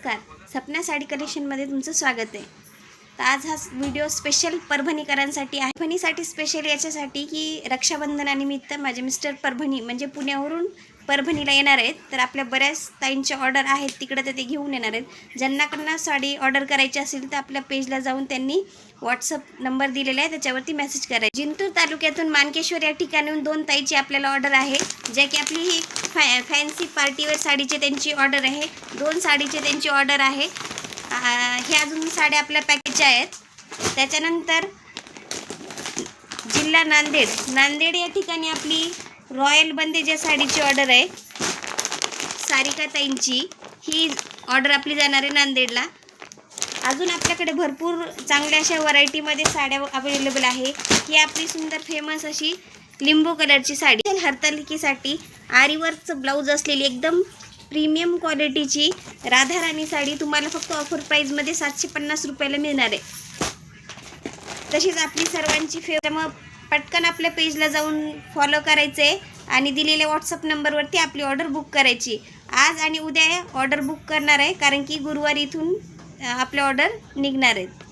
नमस्कार, सपना साडी कलेक्शनमध्ये तुमचं स्वागत आहे। तर आज हा व्हिडिओ स्पेशल परभणीकरांसाठी आहे। परभणीसाठी स्पेशल याच्यासाठी की रक्षाबंधनानिमित्त माझे मिस्टर परभणी म्हणजे पुण्यावरून परभणीला येणार आहेत। तर आपल्या बऱ्याच ताईंचे ऑर्डर आहेत तिकडे, तर ते घेऊन येणार आहेत। ज्यांना साडी ऑर्डर करायची असेल तर आपल्या पेजला जाऊन त्यांनी व्हॉट्सअप नंबर दिलेला आहे, त्याच्यावरती मेसेज करायचा। जिंतूर तालुक्यातून मानकेश्वर या ठिकाणून 2 ताईची आपल्याला ऑर्डर आहे, जे की आपली ही फॅन्सी पार्टीवेअर साडीची त्यांची ऑर्डर आहे। 2 साडीचे त्यांची ऑर्डर आहे। हे अजून साड्या आपल्या पॅकेजच्या आहेत। त्याच्यानंतर जिल्हा नांदेड या ठिकाणी आपली रॉयल बंदेजा साडीची ऑर्डर आहे। सारिका ताईंची ही ऑर्डर आपली जाणार आहे नांदेडला। अजून आपल्याकडे भरपूर चांगल्या अशा व्हरायटीमध्ये साड्या अवेलेबल आहे। ही आपली सुंदर फेमस अशी लिंबू कलरची साडी, हरतालिकेसाठी आरीवर्कचं ब्लाऊज असलेली एकदम प्रीमियम क्वालिटीची राधाराणी साडी तुम्हाला फक्त ऑफर प्राईजमध्ये 750 रुपयाला मिळणार आहे। तशीच आपली सर्वांची मग पटकन आपल्या पेजला जाऊन फॉलो करायचं आहे आणि दिलेल्या व्हॉट्सअप नंबरवरती आपली ऑर्डर बुक करायची। आज आणि उद्या ऑर्डर बुक करणार आहे, कारण की गुरुवारी इथून आपल्या ऑर्डर निघणार आहेत।